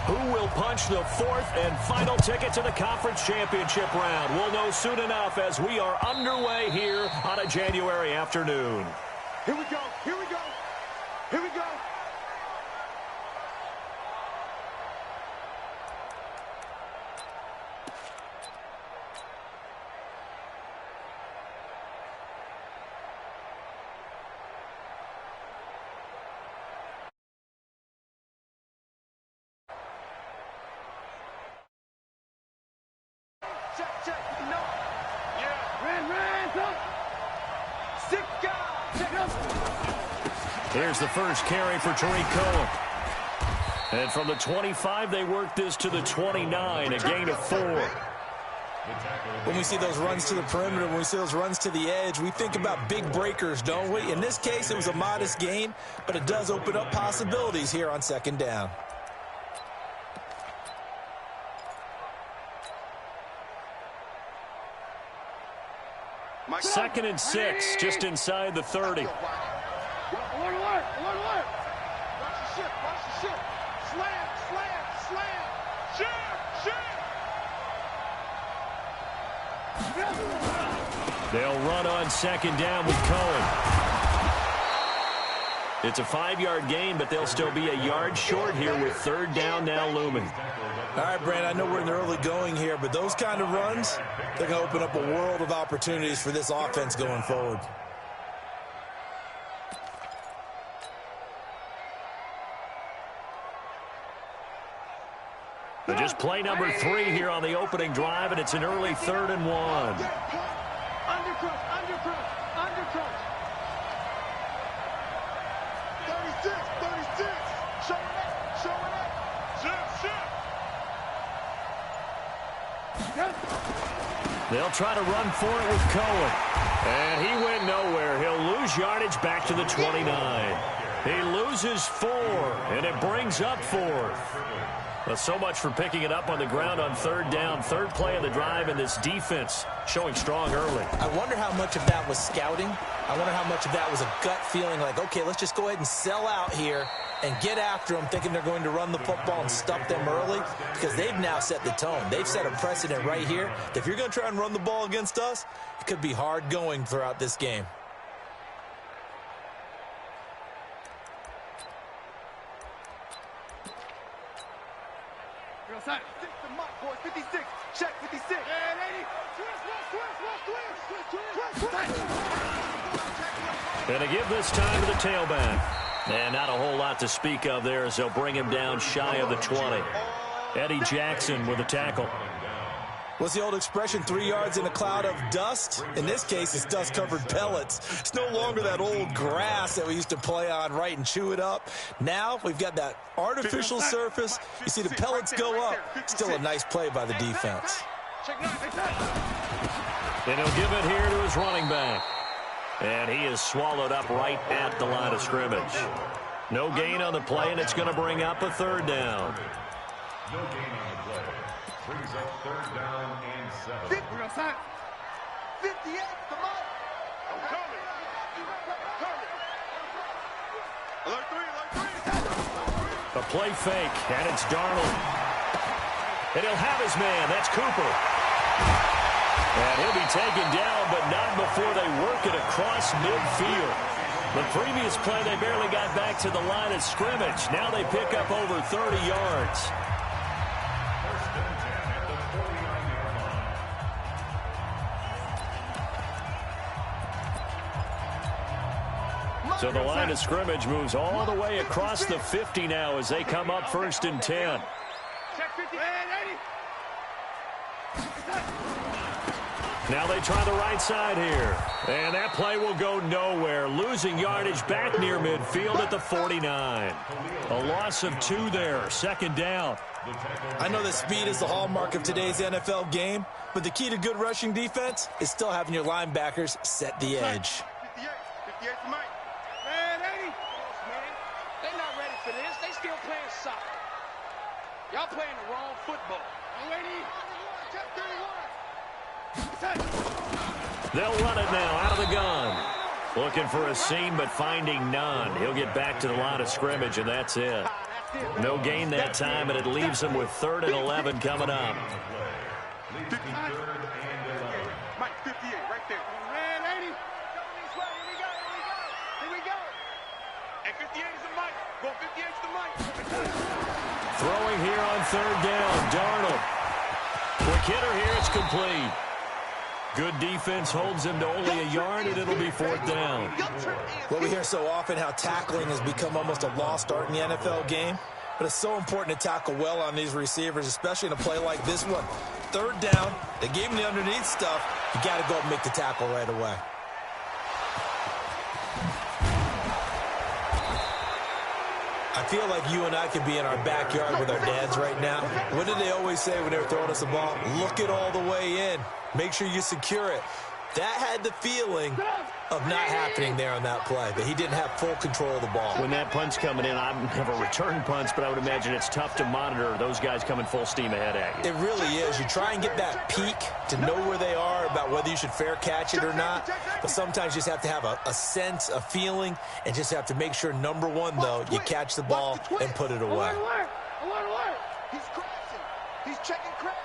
Who will punch the fourth and final ticket to the conference championship round? We'll know soon enough as we are underway here on a January afternoon. Here we go. Here we go. Here we go. Check. No. Yeah. Ran. Sick guy. Check. Here's the first carry for Tariq Cohen. And from the 25, they work this to the 29, a gain of 4. When we see those runs to the perimeter, when we see those runs to the edge, we think about big breakers, don't we? In this case, it was a modest gain, but it does open up possibilities here on second down. Second and 6, just inside the 30. Alert. Watch the ship. Slam. Ship. They'll run on second down with Cohen. It's a 5-yard gain, but they'll still be a yard short here with third down now looming. All right, Brandon, I know we're in the early going here, but those kind of runs, they're going to open up a world of opportunities for this offense going forward. But just play number 3 here on the opening drive, and it's an early 3rd and 1. Undercross. 36. Showing up. Ship. They'll try to run for it with Cohen. And he went nowhere. He'll lose yardage back to the 29. He loses 4, and it brings up 4th. Well, so much for picking it up on the ground on third down. Third play of the drive, and this defense showing strong early. I wonder how much of that was scouting. I wonder how much of that was a gut feeling like, okay, let's just go ahead and sell out here and get after them, thinking they're going to run the football and stuff them early, because they've now set the tone. They've set a precedent right here that if you're going to try and run the ball against us, it could be hard going throughout this game. Six the mark, boys. 56. Check 56. Yeah, lady. Twist. And to give this time to the tailback. And not a whole lot to speak of there as they'll bring him down shy of the 20. Eddie Jackson with a tackle. What's the old expression, 3 yards in a cloud of dust? In this case, it's dust-covered pellets. It's no longer that old grass that we used to play on, right, and chew it up. Now we've got that artificial surface. You see the pellets go up. Still a nice play by the defense. And he'll give it here to his running back. And he is swallowed up right at the line of scrimmage. No gain on the play, and it's going to bring up a third down. No gain on the play. Brings up third down and 7. 58, come on. I'm coming. Alert 3. A play fake, and it's Darnold. And he'll have his man. That's Cooper. And he'll be taken down, but not before they work it across midfield. The previous play, they barely got back to the line of scrimmage. Now they pick up over 30 yards. So the line of scrimmage moves all the way across the 50 now as they come up 1st and 10. Now they try the right side here. And that play will go nowhere. Losing yardage back near midfield at the 49. A loss of 2 there. 2nd down. I know that speed is the hallmark of today's NFL game, but the key to good rushing defense is still having your linebackers set the edge. 58 for Mike. Man, 80. Man, they're not ready for this. They still playing soccer. Y'all playing the wrong football. I'm waiting. They'll run it now out of the gun. Looking for a seam, but finding none. He'll get back to the line of scrimmage, and that's it. No gain that time, and it leaves them with 3rd and 11 coming up. 59. Mike, 58, right there. Man, 80. Going this way. Here we go. Here we go. And 58 is the Mike. Go 58 is the Mike. Throwing here on 3rd down, Darnold. Quick hitter here, it's complete. Good defense holds him to only a yard, and it'll be 4th down. Well, we hear so often how tackling has become almost a lost art in the NFL game, but it's so important to tackle well on these receivers, especially in a play like this one. 3rd down, they gave him the underneath stuff. You got to go up and make the tackle right away. I feel like you and I could be in our backyard with our dads right now. What did they always say when they were throwing us a ball? Look it all the way in. Make sure you secure it. That had the feeling of not happening there on that play, that he didn't have full control of the ball. When that punt's coming in, I don't have a return punch, but I would imagine it's tough to monitor those guys coming full steam ahead at you. It really is. You try and get that peek to know where they are, about whether you should fair catch it or not. But sometimes you just have to have a sense, a feeling, and just have to make sure, number one, though, you catch the ball and put it away. Alert. He's crashing. He's checking crash.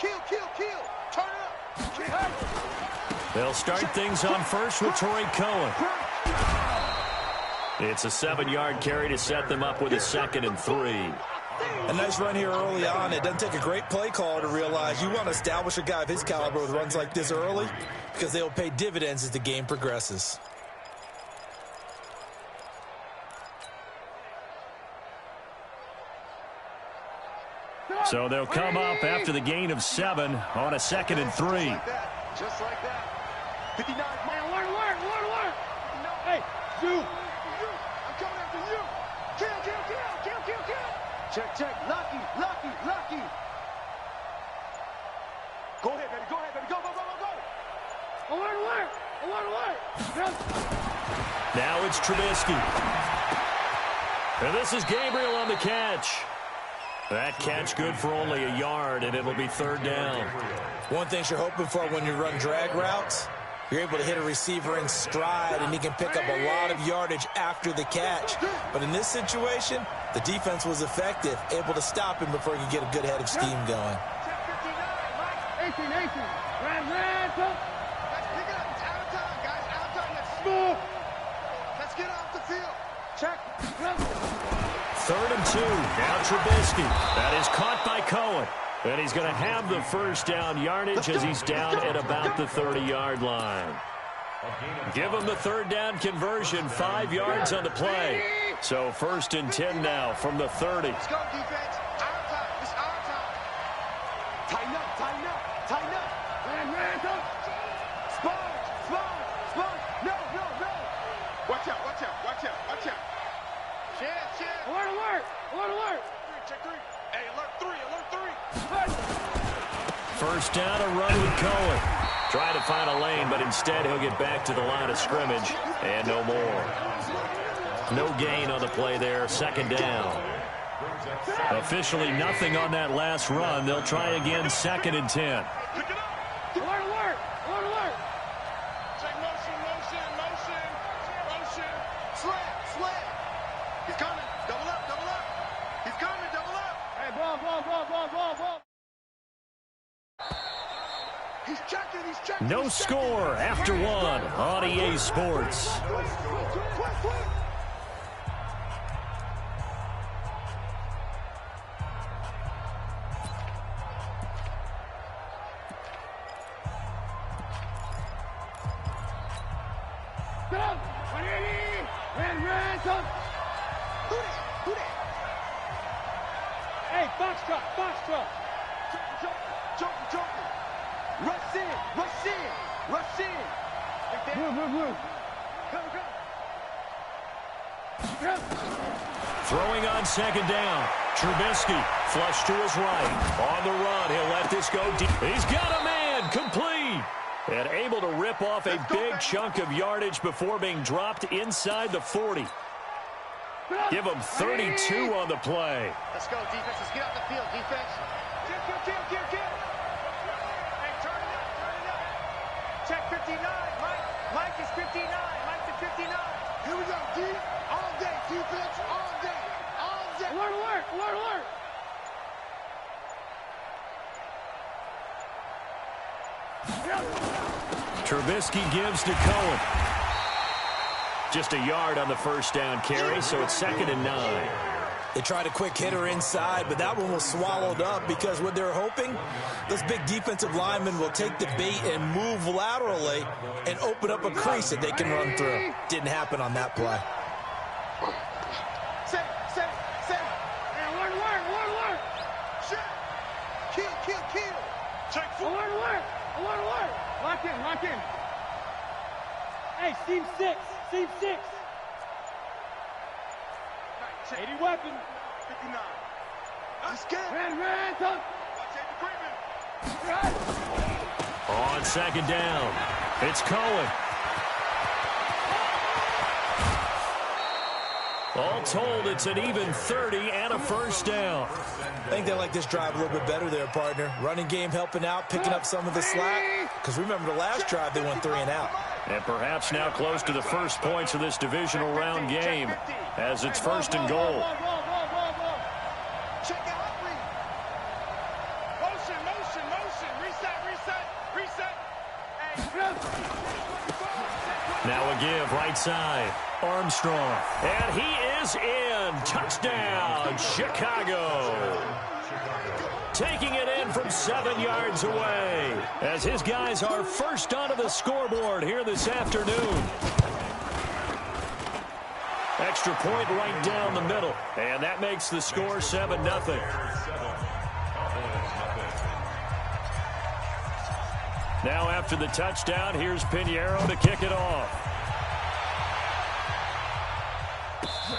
Kill. Turn up. They'll start things on first with Torrey Cohen. It's a 7-yard carry to set them up with a 2nd and 3. A nice run here early on. It doesn't take a great play caller to realize you want to establish a guy of his caliber with runs like this early, because they'll pay dividends as the game progresses. So they'll come up after the gain of 7 on a 2nd and 3. Just like that. 59. Man, alert. Hey, you. I'm coming after you. Kill. Check. Lucky. Go ahead, baby. Go. Alert. Now it's Trubisky. And this is Gabriel on the catch. That catch good for only a yard, and it'll be 3rd down. One thing you're hoping for when you run drag routes, you're able to hit a receiver in stride, and he can pick up a lot of yardage after the catch. But in this situation, the defense was effective, able to stop him before he could get a good head of steam going. 18. Let's get off the field. Check. 3rd and 2. Now Trubisky. That is caught by Cohen. And he's going to have the 1st down yardage as he's down at about the 30-yard line. Give him the 3rd down conversion. 5 yards on the play. So 1st and 10 now from the 30. Let's go, defense. Our time. It's our time. Tighten up. Man, Sponge. No. Watch out. Shit. Alert. Check 3. Hey, alert 3. 1st down, a run with Cohen. Try to find a lane, but instead he'll get back to the line of scrimmage and no more. No gain on the play there. 2nd down. Officially nothing on that last run. They'll try again, 2nd and 10. Pick it up. Alert. Check motion. Slant. He's coming. Double up. He's coming. Double up. Hey, ball. He's checking. No score after 1 on EA Sports. Quick. Get up. 180. Ran. Who that? Hey, box truck. Joking. Rush in. Move. Come. Throwing on 2nd down. Trubisky flush to his right. On the run, he'll let this go deep. He's got a man, complete. And able to rip off a big chunk of yardage before being dropped inside the 40. Give him 32 on the play. Let's go, defense. Let's get out the field, defense. Kill. Hey, turn it up. Check 59. Mike is 59. Mike's at 59. Here we go, D. All day, defense. All day. Alert, alert, alert, alert. Trubisky gives to Cohen. Just a yard on the first down carry, so it's 2nd and 9. They tried a quick hitter inside, but that one was swallowed up because what they're hoping, this big defensive lineman will take the bait and move laterally and open up a crease that they can run through. Didn't happen on that play. Set. Hey, alert, alert, alert, alert. Shit. Kill. Check four. Alert. Lock in. Hey, seam 6. 80 weapon. 59. Let's get it. Ran, talk. On 2nd down, it's Cohen. All told, it's an even 30 and a first down. I think they like this drive a little bit better there, partner. Running game helping out, picking up some of the slack. Because remember the last drive, they went 3 and out. And perhaps now close to the first points of this divisional round game as it's 1st and goal. Check out, motion. Reset. Now a give, right side. Armstrong. And he is in. Touchdown, Chicago. Taking it in from 7 yards away as his guys are first onto the scoreboard here this afternoon. Extra point right down the middle, and that makes the score 7-0. Now after the touchdown, here's Pinheiro to kick it off.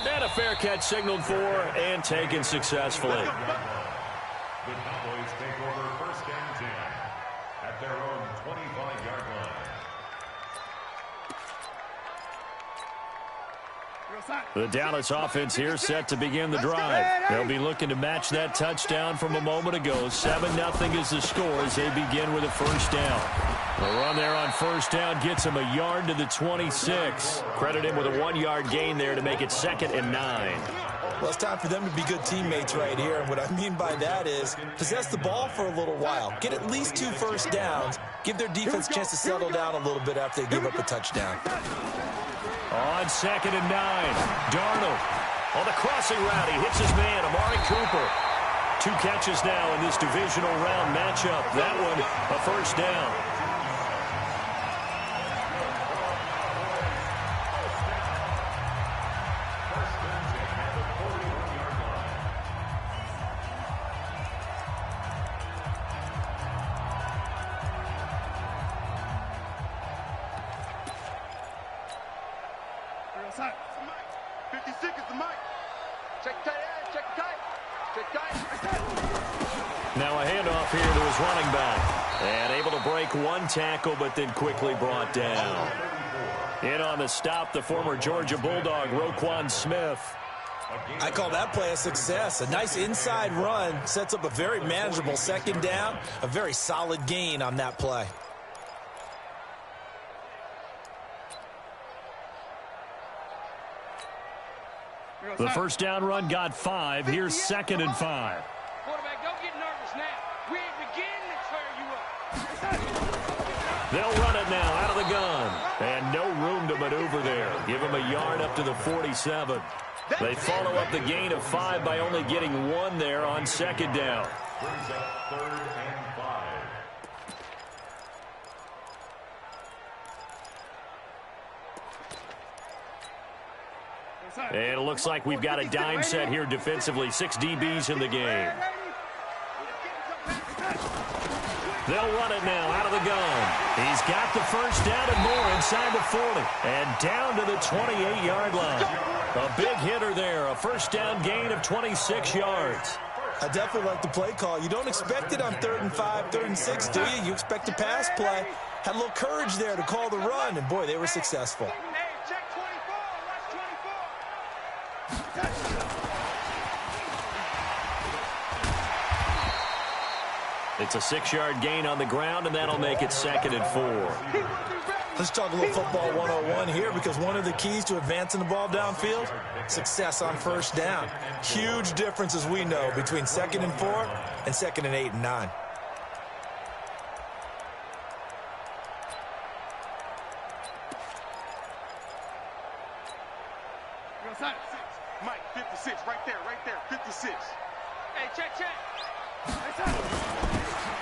And a fair catch signaled for and taken successfully. The Cowboys take over 1st and 10 at their own 25-yard line. The Dallas offense here set to begin the drive. They'll be looking to match that touchdown from a moment ago. 7-0 is the score as they begin with a first down. The run there on first down gets him a yard to the 26. Credit him with a 1-yard gain there to make it 2nd and 9. Well, it's time for them to be good teammates right here. And what I mean by that is possess the ball for a little while. Get at least 2 first downs. Give their defense a chance to settle down a little bit after they give up a touchdown. On 2nd and 9, Darnold on the crossing route. He hits his man, Amari Cooper. 2 catches now in this divisional round matchup. That one, a first down. Now a handoff here to his running back. And able to break 1 tackle, but then quickly brought down. In on the stop, the former Georgia Bulldog, Roquan Smith. I call that play a success. A nice inside run sets up a very manageable 2nd down. A very solid gain on that play. The first down run got 5. Here's 2nd and 5. Quarterback, don't get nervous now. We ain't beginning to tear you up. They'll run it now out of the gun. And no room to maneuver there. Give him a yard up to the 47. They follow up the gain of 5 by only getting 1 there on 2nd down. Brings up 3rd and 5. And it looks like we've got a dime set here defensively. 6 DBs in the game. They'll run it now out of the gun. He's got the first down and more inside the 40. And down to the 28-yard line. A big hitter there. A first down gain of 26 yards. I definitely like the play call. You don't expect it on 3rd and 5, 3rd and 6, do you? You expect a pass play. Had a little courage there to call the run. And, boy, they were successful. It's a 6-yard gain on the ground, and that'll make it 2nd and 4. Let's talk a little football 101 here, because one of the keys to advancing the ball downfield, success on first down. Huge difference, as we know, between 2nd and 4 and 2nd and 8 and 9. Mike, 56, right there, 56. Hey, check.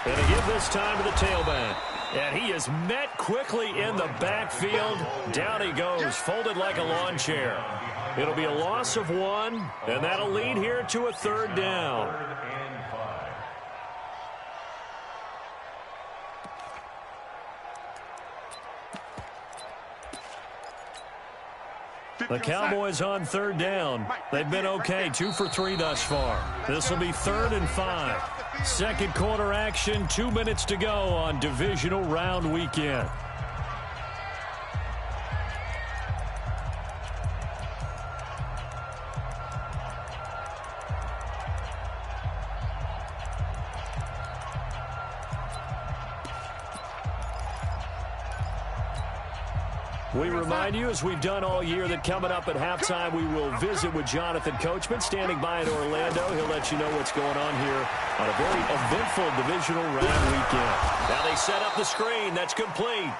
And they give this time to the tailback. And he is met quickly in the backfield. Down he goes, folded like a lawn chair. It'll be a loss of 1, and that'll lead here to a 3rd down. The Cowboys on 3rd down. They've been okay, 2 for 3 thus far. This will be 3rd and 5. Second quarter action, 2 minutes to go on divisional round weekend. We remind you, as we've done all year, that coming up at halftime, we will visit with Jonathan Coachman, standing by in Orlando. He'll let you know what's going on here on a very eventful divisional round weekend. Now they set up the screen. That's complete.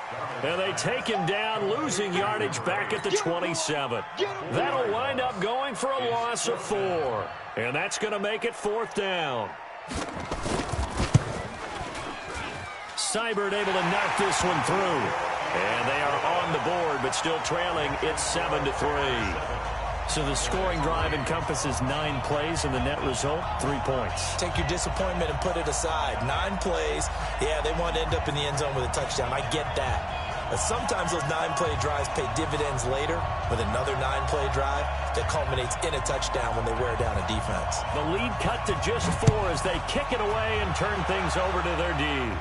And they take him down, losing yardage back at the 27. That'll wind up going for a loss of 4. And that's going to make it 4th down. Seibert able to knock this one through. And they are on the board, but still trailing. It's 7-3. So the scoring drive encompasses 9 plays, and the net result, 3 points. Take your disappointment and put it aside. 9 plays. Yeah, they want to end up in the end zone with a touchdown. I get that. But sometimes those 9-play drives pay dividends later with another 9-play drive that culminates in a touchdown when they wear down a defense. The lead cut to just 4 as they kick it away and turn things over to their D.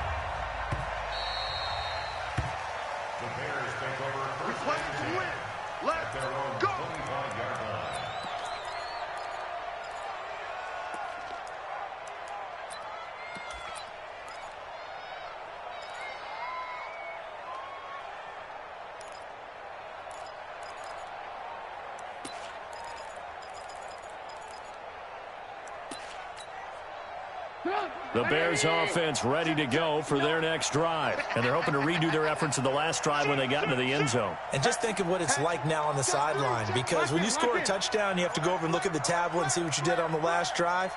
The Bears offense ready to go for their next drive. And they're hoping to redo their efforts in the last drive when they got into the end zone. And just think of what it's like now on the sideline, because when you score a touchdown, you have to go over and look at the tablet and see what you did on the last drive.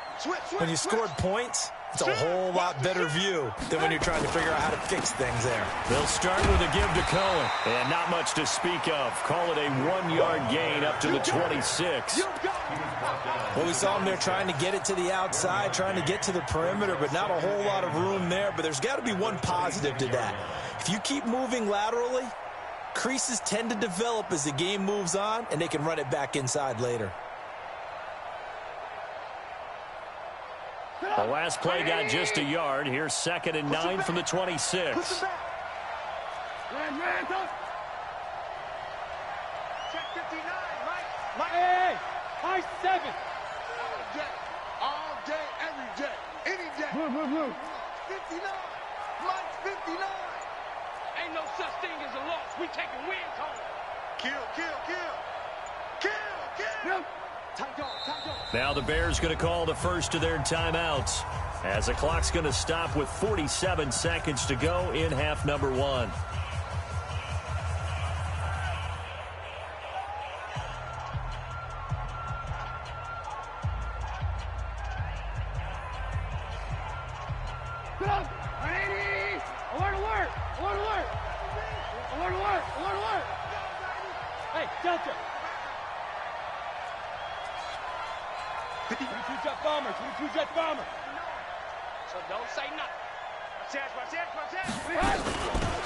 When you scored points, it's a whole lot better view than when you're trying to figure out how to fix things there. They'll start with a give to Cohen. And not much to speak of. Call it a 1-yard gain up to the 26. Well, we saw him there trying to get it to the outside, trying to get to the perimeter, but not a whole lot of room there. But there's got to be one positive to that. If you keep moving laterally, creases tend to develop as the game moves on, and they can run it back inside later. The last play got just a yard. Here's 2nd and 9 from the 26. Check 59, Mike. Hey, high 7. All day, every day, any day. Blue. 59. Mike's 59. Ain't no such thing as a loss. We taking wins home. Kill. Now the Bears going to call the first of their timeouts as the clock's going to stop with 47 seconds to go in half number 1. Alert. Hey, Delta. 22 jet bomber. So don't say nothing.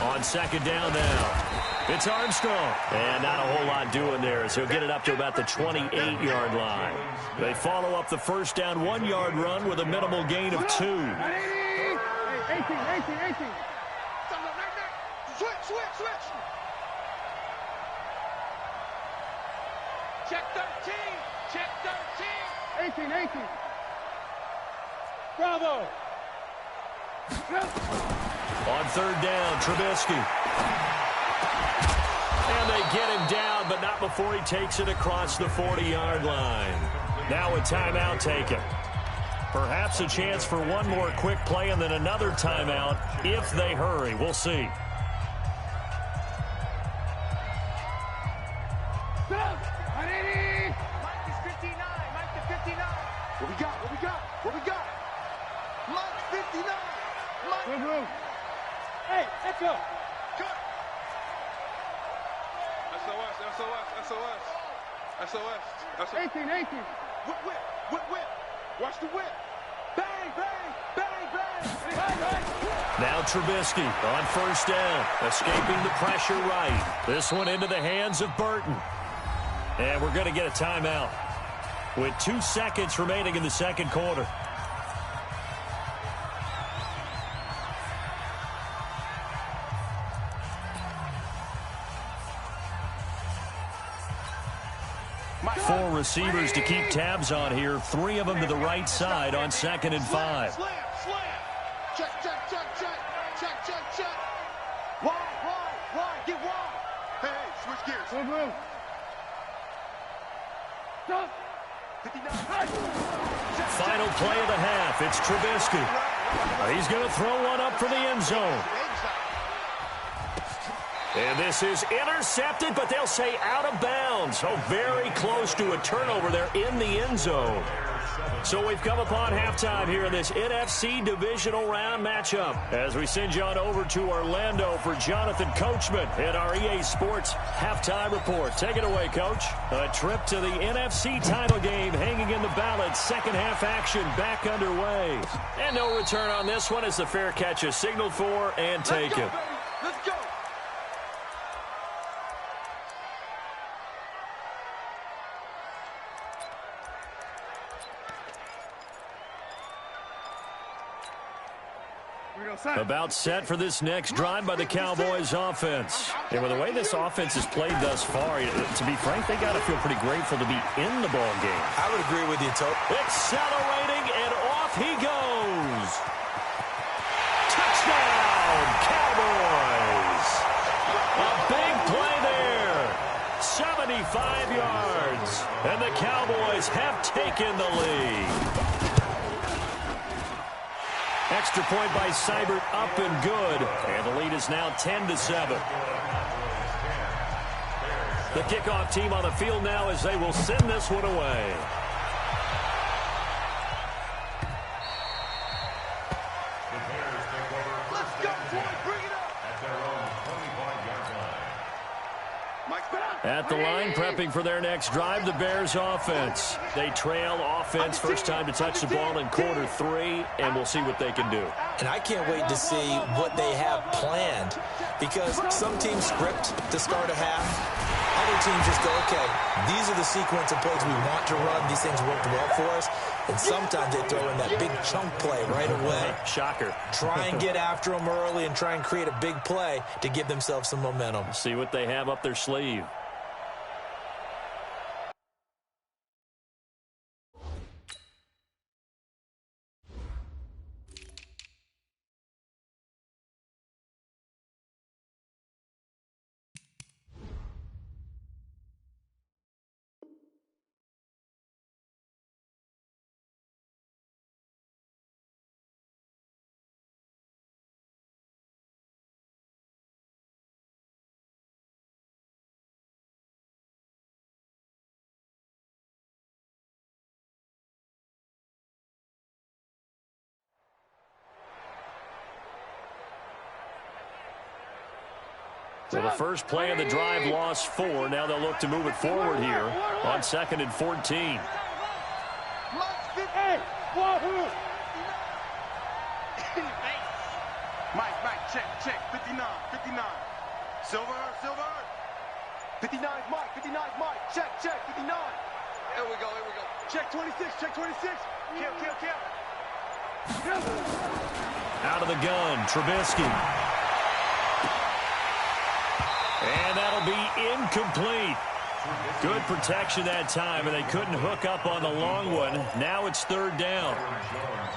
On 2nd down now. It's Armstrong. And not a whole lot doing there, so he'll get it up to about the 28-yard line. They follow up the first down 1-yard run with a minimal gain of 2. 18. Switch. Check 13. 18. Bravo. On 3rd down, Trubisky. And they get him down, but not before he takes it across the 40-yard line. Now a timeout taken. Perhaps a chance for one more quick play and then another timeout if they hurry. We'll see. What we got? What we got? What we got? Mike 59. Mike. Good room. Hey, let's go. Cut. SOS, SOS, SOS. SOS. SOS. 18. Whip. Watch the whip. Bang, bang, bang, bang. Now Trubisky on first down, escaping the pressure right. This one into the hands of Burton. And we're going to get a timeout with 2 seconds remaining in the second quarter. Four receivers to keep tabs on here. 3 of them to the right side on 2nd and 5. Slam. Check. Wide. Get wide. Hey, switch gears. Good move. Stop. 59. Final play of the half. It's Trubisky. He's going to throw one up for the end zone. And this is intercepted, but they'll say out of bounds. Oh, very close to a turnover there in the end zone. So we've come upon halftime here in this NFC divisional round matchup as we send you on over to Orlando for Jonathan Coachman in our EA Sports halftime report. Take it away, Coach. A trip to the NFC title game hanging in the balance. Second half action back underway. And no return on this one as the fair catch is signaled for and taken. Let's go. About set for this next drive by the Cowboys offense. And with the way this offense has played thus far, to be frank, they got to feel pretty grateful to be in the ball game. I would agree with you, Tope. Accelerating, and off he goes. Touchdown, Cowboys. A big play there. 75 yards. And the Cowboys have taken the lead. Extra point by Seibert, up and good. And the lead is now 10-7. The kickoff team on the field now as they will send this one away. Let's go, boys. Bring it up. At their own 25-yard line. At the line, prepping for their next drive, the Bears offense. They trail offense, first time to touch the ball in quarter 3, and we'll see what they can do. And I can't wait to see what they have planned, because some teams script to start a half. Other teams just go, okay, these are the sequence of plays we want to run. These things worked well for us. And sometimes they throw in that big chunk play right away. Shocker. Try and get after them early and try and create a big play to give themselves some momentum. See what they have up their sleeve. So the first play of the drive lost 4. Now they'll look to move it forward here on 2nd and 14. Mike, check. 59. Silver. 59, Mike. Check. 59. Here we go. Check 26. Kill. Out of the gun, Trubisky. And that'll be incomplete. Good protection that time, and they couldn't hook up on the long one. Now it's 3rd down.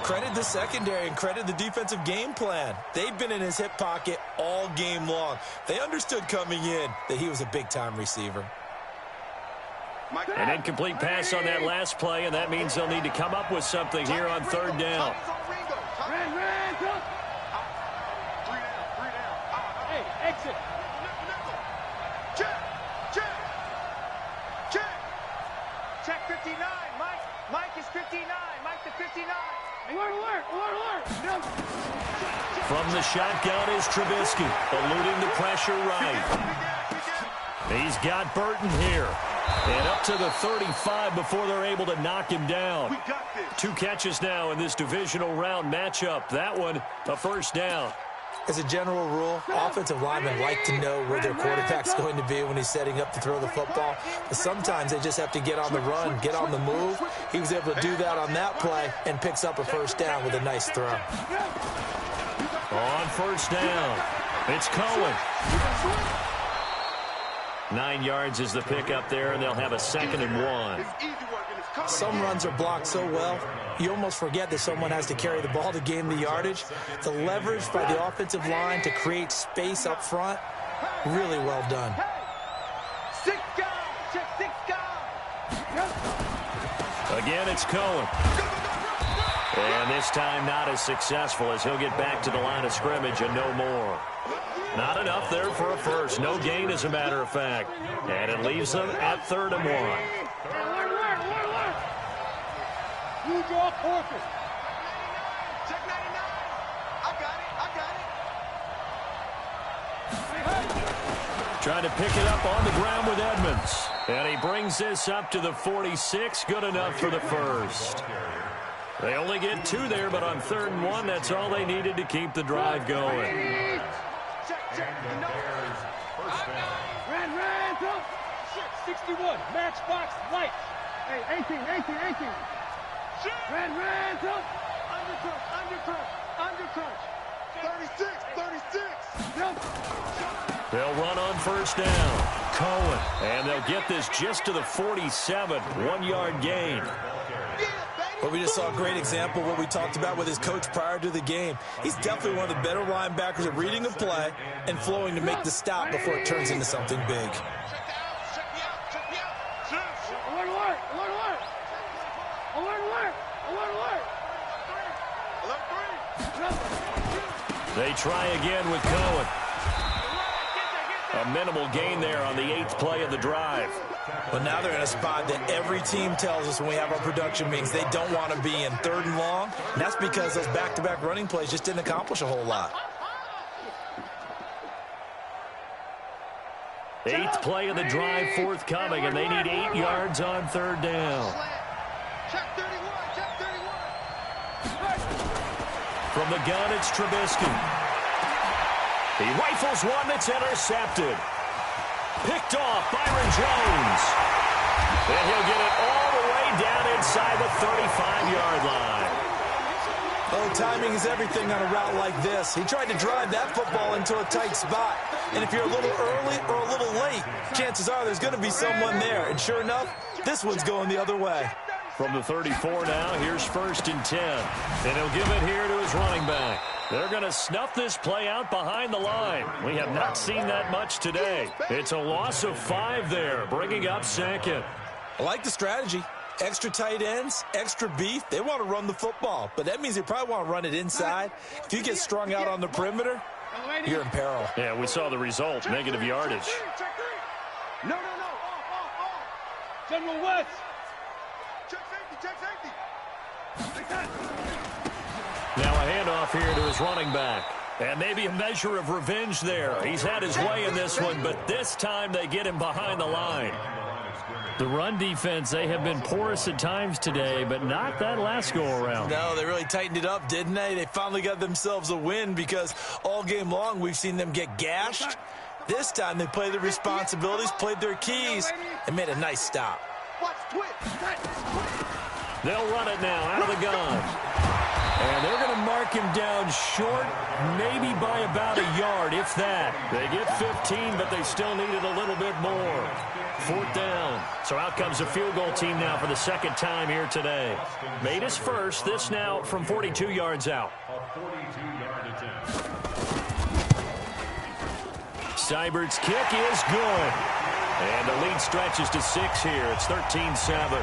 Credit the secondary and credit the defensive game plan. They've been in his hip pocket all game long. They understood coming in that he was a big-time receiver. An incomplete pass on that last play, and that means they'll need to come up with something here on third down. Hey, exit. Check 59, Mike. Mike is 59. Mike to 59. Alert. From the shotgun is Trubisky, eluding the pressure right. He's got Burton here. And up to the 35 before they're able to knock him down. We got this. 2 catches now in this divisional round matchup. That one, a first down. As a general rule, offensive linemen like to know where their quarterback's going to be when he's setting up to throw the football. But sometimes they just have to get on the run, get on the move. He was able to do that on that play and picks up a first down with a nice throw. On first down, it's Cohen. 9 yards is the pickup there, and they'll have a 2nd and 1. Some runs are blocked so well, you almost forget that someone has to carry the ball to gain the yardage. The leverage by the offensive line to create space up front, really well done. 6 guys. Check 6 guys. Again, it's Cohen. And this time not as successful as he'll get back to the line of scrimmage and no more. Not enough there for a first. No gain, as a matter of fact. And it leaves them at 3rd and 1. You draw forfeit. Check 99. I got it. Trying to pick it up on the ground with Edmonds. And he brings this up to the 46. Good enough for the first. They only get 2 there, but on 3rd and 1, that's all they needed to keep the drive going. Check. No. Ran. 61. Matchbox light. Hey, 18. Ran. Undercrunch. 36. They'll run on first down. Cohen. And they'll get this just to the 47. 1-yard gain. But we just saw a great example of what we talked about with his coach prior to the game. He's definitely one of the better linebackers at reading a play and flowing to make the stop before it turns into something big. They try again with Cohen. A minimal gain there on the 8th play of the drive. But now they're in a spot that every team tells us when we have our production meetings they don't want to be in, 3rd and long. And that's because those back-to-back running plays just didn't accomplish a whole lot. 8th play of the drive forthcoming, and they need 8 yards on 3rd down. Check 31. From the gun, it's Trubisky. He rifles one that's intercepted. Picked off Byron Jones. And he'll get it all the way down inside the 35-yard line. Oh, timing is everything on a route like this. He tried to drive that football into a tight spot. And if you're a little early or a little late, chances are there's going to be someone there. And sure enough, this one's going the other way. From the 34 now, here's 1st and 10. And he'll give it here to his running back. They're going to snuff this play out behind the line. We have not seen that much today. It's a loss of 5 there, bringing up 2nd. I like the strategy. Extra tight ends, extra beef. They want to run the football, but that means they probably want to run it inside. If you get strung out on the perimeter, you're in peril. Yeah, we saw the result, negative yardage. No. General West. Check safety. Now a handoff here to his running back. And maybe a measure of revenge there. He's had his way in this one, but this time they get him behind the line. The run defense, they have been porous at times today, but not that last go-around. No, they really tightened it up, didn't they? They finally got themselves a win because all game long we've seen them get gashed. This time they played their responsibilities, played their keys, and made a nice stop. They'll run it now out of the gun. And they're going to mark mark him down short, maybe by about a yard, if that. They get 15, but they still needed a little bit more. 4th down. So out comes the field goal team now for the second time here today. Made his first. This now from 42 yards out. A 42-yard attempt. Seibert's kick is good. And the lead stretches to 6 here. It's 13-7.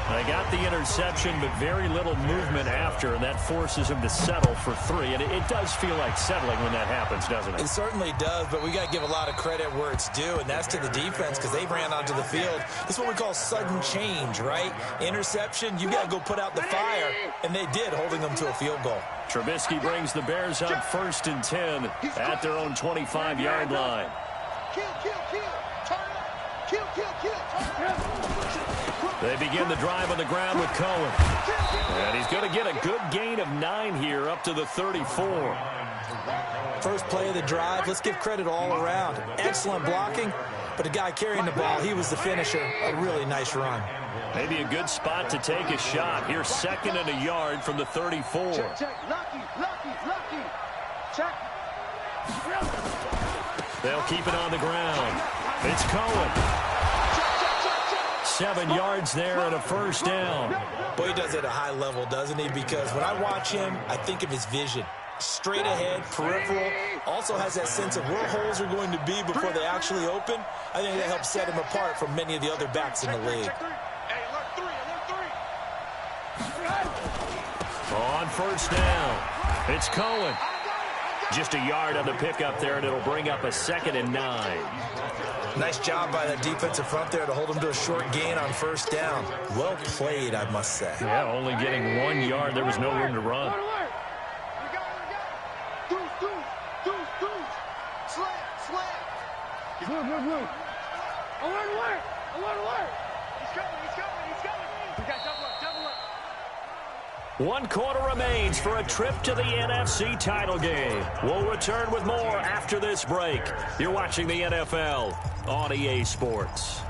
They got the interception, but very little movement after, and that forces him to settle for 3. And it does feel like settling when that happens, doesn't it? It certainly does, but we got to give a lot of credit where it's due, and that's to the defense because they ran onto the field. This is what we call sudden change, right? Interception, you got to go put out the fire, and they did, holding them to a field goal. Trubisky brings the Bears up 1st and 10 at their own 25-yard line. Kill, kill, kill. Turn up. Kill, kill, kill. Turn up. They begin the drive on the ground with Cohen. And he's going to get a good gain of 9 here up to the 34. First play of the drive, let's give credit all around. Excellent blocking, but the guy carrying the ball, he was the finisher. A really nice run. Maybe a good spot to take a shot. Here's 2nd and a yard from the 34. Check, check. Lucky, lucky, lucky. Check. They'll keep it on the ground. It's Cohen. 7 yards there and a 1st down. Boy, he does it at a high level, doesn't he? Because when I watch him, I think of his vision. Straight ahead, peripheral. Also has that sense of where holes are going to be before they actually open. I think that helps set him apart from many of the other backs in the league. On 1st down, it's Cohen. Just a yard on the pickup there, and it'll bring up a 2nd and 9. Nice job by that defensive front there to hold him to a short gain on 1st down. Well played, I must say. Yeah, only getting 1 yard. There was no room to run. Alert. He's coming. We got double up. 1 quarter remains for a trip to the NFC title game. We'll return with more after this break. You're watching the NFL on EA Sports.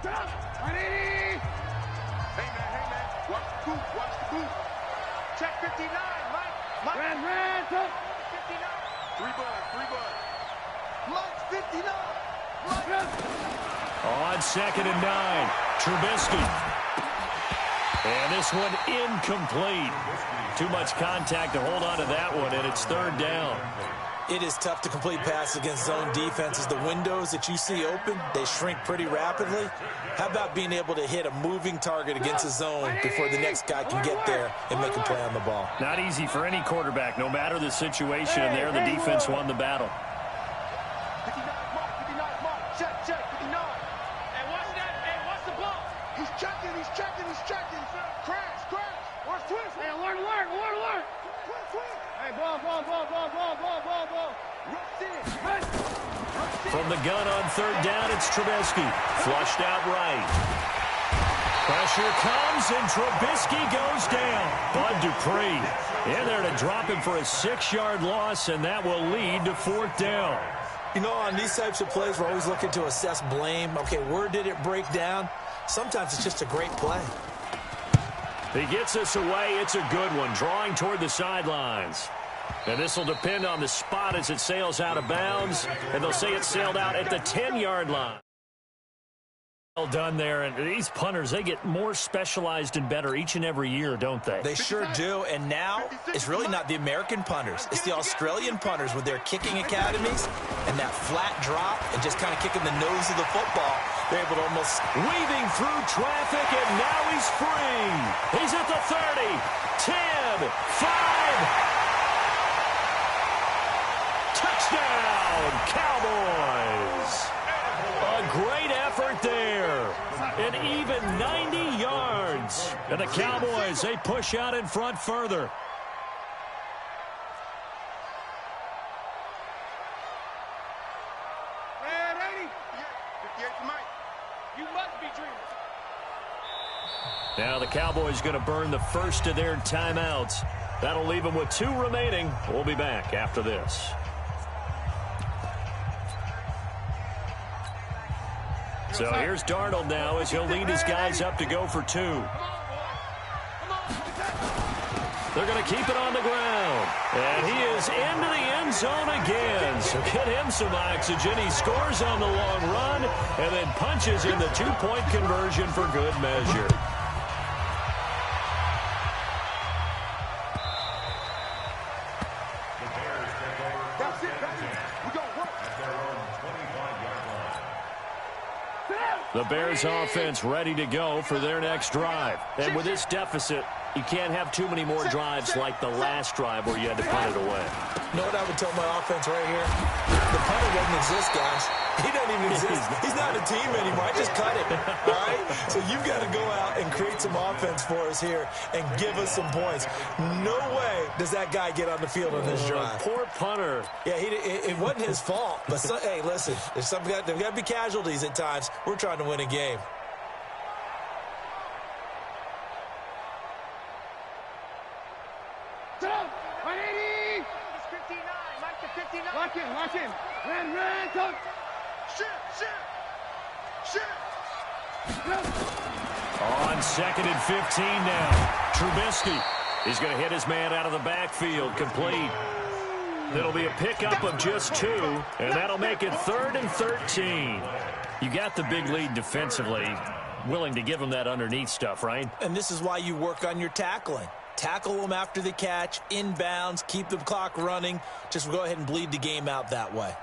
Hey, man. Watch the boot. Check 59, Mike. Red, go. 59. 3 bud. Mike's 59. On 2nd and 9, Trubisky. And this one incomplete. Too much contact to hold on to that one, and it's 3rd down. It is tough to complete passes against zone defenses. The windows that you see open, they shrink pretty rapidly. How about being able to hit a moving target against a zone before the next guy can get there and make a play on the ball? Not easy for any quarterback, no matter the situation, and there the defense won the battle. 59 Mark. Check, 59. Hey, what's the ball? He's checking. Crash. Watch twist. Hey, alert. Twist. Hey, ball. Rush in. From the gun on 3rd down, it's Trubisky. Flushed out right. Pressure comes, and Trubisky goes down. Bud Dupree in there to drop him for a 6-yard loss, and that will lead to 4th down. You know, on these types of plays, we're always looking to assess blame. Okay, where did it break down? Sometimes it's just a great play. He gets us away. It's a good one, drawing toward the sidelines. And this will depend on the spot as it sails out of bounds. And they'll say it sailed out at the 10-yard line. Well done there. And these punters, they get more specialized and better each and every year, don't they? They sure do. And now it's really not the American punters. It's the Australian punters with their kicking academies and that flat drop and just kind of kicking the nose of the football. They're able to almost... Weaving through traffic, and now he's free. He's at the 30, 10, 5. Touchdown, Cowboys. A great effort there. An even 90 yards. And the Cowboys, they push out in front further. Man, 80. 58 for Mike. You must be dreaming. Now the Cowboys going to burn the first of their timeouts. That'll leave them with 2 remaining. We'll be back after this. So here's Darnold now as he'll lead his guys up to go for 2. Come on, boy. Come on. They're going to keep it on the ground. And he is into the end zone again. So get him some oxygen. He scores on the long run and then punches in the two-point conversion for good measure. That's it, baby. We're going to work. At their own 25-yard line. The Bears offense ready to go for their next drive. And with this deficit, you can't have too many more drives like the last drive where you had to punt it away. You know what I would tell my offense right here? The punter doesn't exist, guys. He doesn't even exist. He's not a team anymore. I just cut it, all right? So you've got to go out and create some offense for us here and give us some points. No way does that guy get on the field on this drive. Poor punter. Yeah, it wasn't his fault. But, hey, listen, there's got to be casualties at times. We're trying to win a game. Lock in. Ran, touch. Shit. On 2nd and 15 now. Trubisky is going to hit his man out of the backfield. Complete. It'll be a pickup of just 2, and that'll make it 3rd and 13. You got the big lead defensively. Willing to give him that underneath stuff, right? And this is why you work on your tackling. Tackle them after the catch, inbounds, keep the clock running. Just go ahead and bleed the game out that way.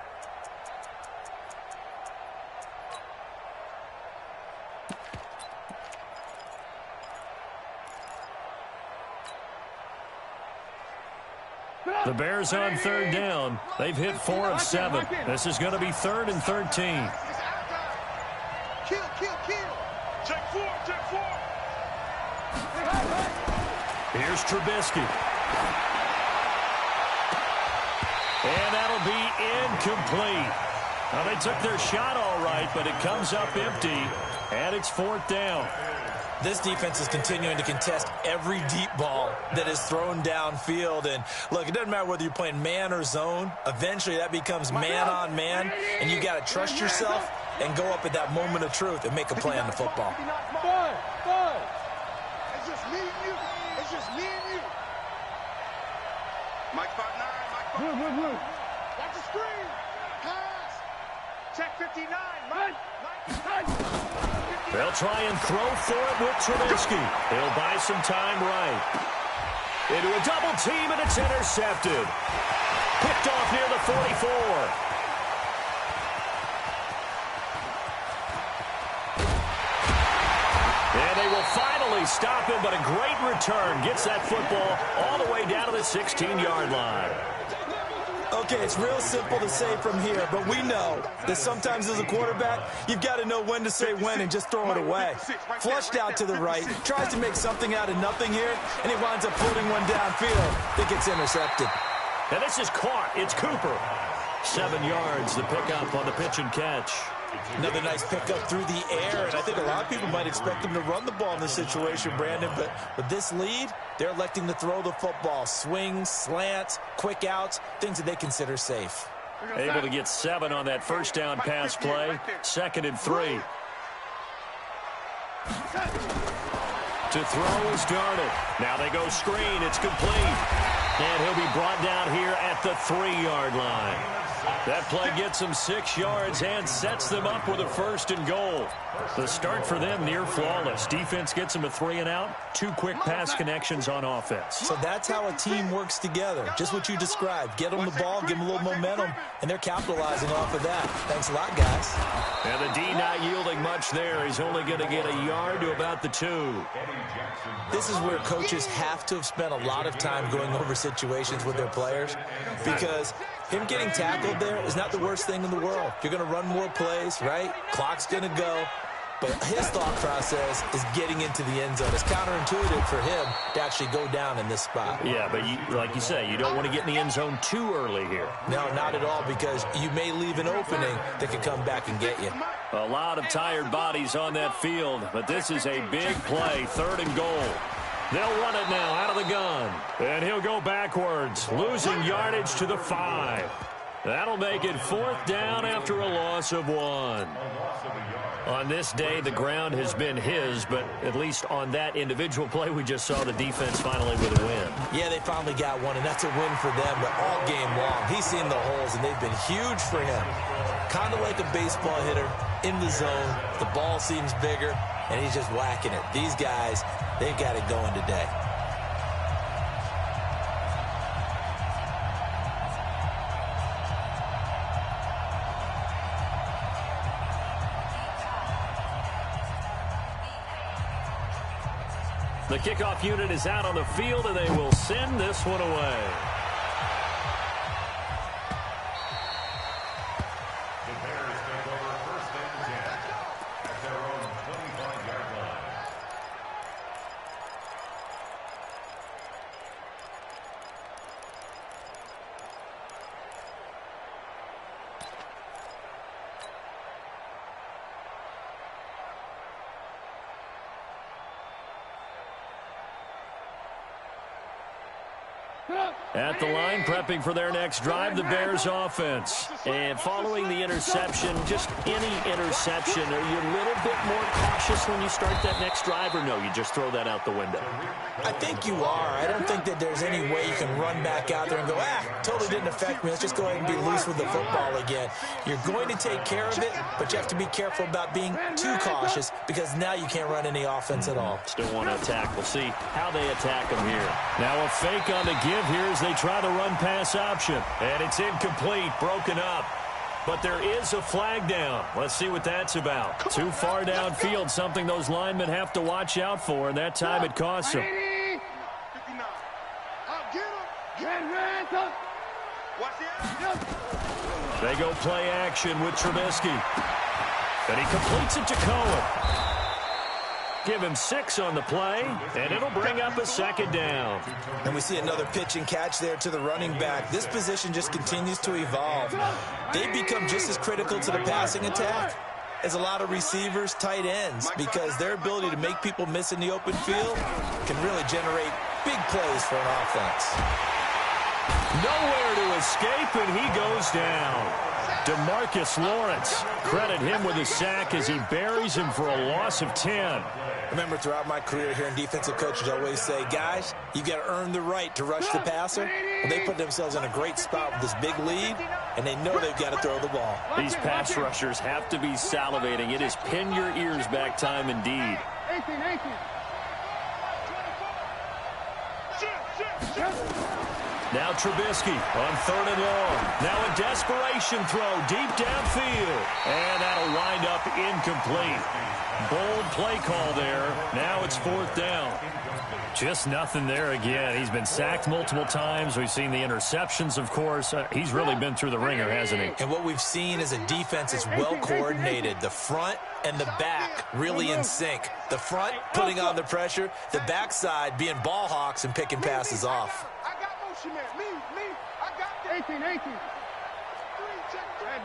The Bears on 3rd down. They've hit 4 of 7. This is going to be 3rd and 13. Kill. Check 4. Here's Trubisky. And that'll be incomplete. Now, they took their shot all right, but it comes up empty, and it's 4th down. This defense is continuing to contest every deep ball that is thrown downfield. And, look, it doesn't matter whether you're playing man or zone. Eventually, that becomes man-on-man, and you got to trust yourself and go up at that moment of truth and make a play on the football. Boy. It's just me and you. Mike 5'9", Mike 5'9". Watch the screen. Pass. Check 59, Mike. They'll try and throw for it with Trubisky. He'll buy some time right. Into a double team, and it's intercepted. Picked off near the 44. And they will finally stop him, but a great return. Gets that football all the way down to the 16-yard line. Okay, it's real simple to say from here, but we know that sometimes as a quarterback, you've got to know when to say when and just throw it away. Flushed out to the right, tries to make something out of nothing here, and he winds up floating one downfield that gets intercepted. And this is caught. It's Cooper. 7 yards, the pickup on the pitch and catch. Another nice pickup through the air, and I think a lot of people might expect him to run the ball in this situation, Brandon, but with this lead, they're electing to throw the football. Swings, slants, quick outs, things that they consider safe. Able to get 7 on that first down pass play. 2nd and 3. To throw is Darnold. Now they go screen. It's complete. And he'll be brought down here at the 3-yard line. That play gets them 6 yards and sets them up with a 1st and goal. The start for them near flawless. Defense gets them a 3 and out. 2 quick pass connections on offense. So that's how a team works together. Just what you described. Get them the ball, give them a little momentum, and they're capitalizing off of that. Thanks a lot, guys. And the D not yielding much there. He's only going to get a yard to about the 2. This is where coaches have to have spent a lot of time going over situations with their players, because him getting tackled there is not the worst thing in the world. You're going to run more plays, right? Clock's going to go. But his thought process is getting into the end zone. It's counterintuitive for him to actually go down in this spot. Yeah, but like you say, you don't want to get in the end zone too early here. No, not at all, because you may leave an opening that could come back and get you. A lot of tired bodies on that field, but this is a big play, 3rd and goal. They'll run it now out of the gun. And he'll go backwards, losing yardage to the 5. That'll make it 4th down after a loss of 1. On this day, the ground has been his, but at least on that individual play, we just saw the defense finally with a win. Yeah, they finally got one, and that's a win for them, but all game long, he's seen the holes, and they've been huge for him. Kind of like a baseball hitter in the zone. The ball seems bigger, and he's just whacking it. These guys, they've got it going today. The kickoff unit is out on the field, and they will send this one away. The Bears take over 1st and 10 at their own 25-yard line. At the line, prepping for their next drive, the Bears offense. And following the interception, just any interception, are you a little bit more cautious when you start that next drive, or no, you just throw that out the window? I think you are. I don't think that there's any way you can run back out there and go, totally didn't affect me. Let's just go ahead and be loose with the football again. You're going to take care of it, but you have to be careful about being too cautious because now you can't run any offense at all. Still want to attack. We'll see how they attack them here. Now a fake on the give here as they try to run pass option. And it's incomplete, broken up. But there is a flag down. Let's see what that's about. Too far downfield, something those linemen have to watch out for, and that time it costs them. 59. Get him. Get him. Watch it. They go play action with Trubisky. And he completes it to Cohen. Give him 6 on the play, and it'll bring up a 2nd down. And we see another pitch and catch there to the running back. This position just continues to evolve. They become just as critical to the passing attack as a lot of receivers, tight ends, because their ability to make people miss in the open field can really generate big plays for an offense. Nowhere to escape, and he goes down. DeMarcus Lawrence, credit him with a sack as he buries him for a loss of 10. Remember, throughout my career here in defensive coaches always say, guys, you got to earn the right to rush the passer. Well, they put themselves in a great spot with this big lead, and they know they've got to throw the ball. These pass rushers have to be salivating. It is pin your ears back time indeed. 18. Now Trubisky on 3rd and long. Now a desperation throw deep downfield. And that'll wind up incomplete. Bold play call there. Now it's 4th down. Just nothing there again. He's been sacked multiple times. We've seen the interceptions, of course. He's really been through the ringer, hasn't he? And what we've seen is a defense that's well coordinated. The front and the back really in sync. The front putting on the pressure. The backside being ball hawks and picking passes off. I got motion man. Me. I got that. 18. Hey,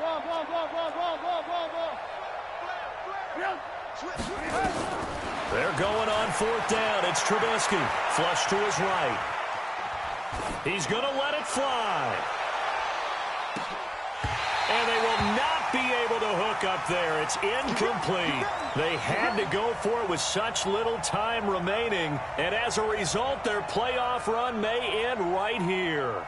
ball. They're going on 4th down. It's Trubisky. Flush to his right. He's going to let it fly. And they will not be able to hook up there. It's incomplete. They had to go for it with such little time remaining. And as a result, their playoff run may end right here.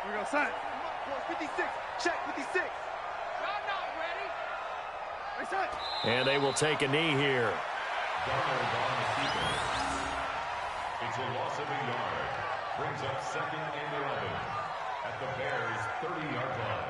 We're going to sign. 56. Check 56. Y'all not ready. They set. And they will take a knee here. It's a loss of a yard. Brings up 2nd and 11 at the Bears' 30-yard line.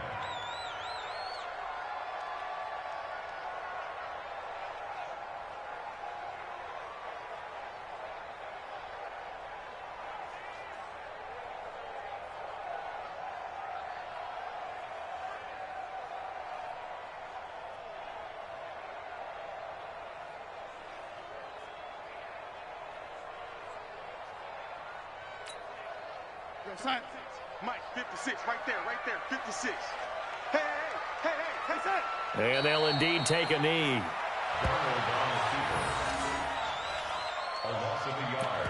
Sign. Mike, 56, right there, 56. Hey, son. And they'll indeed take a knee. A loss of a yard.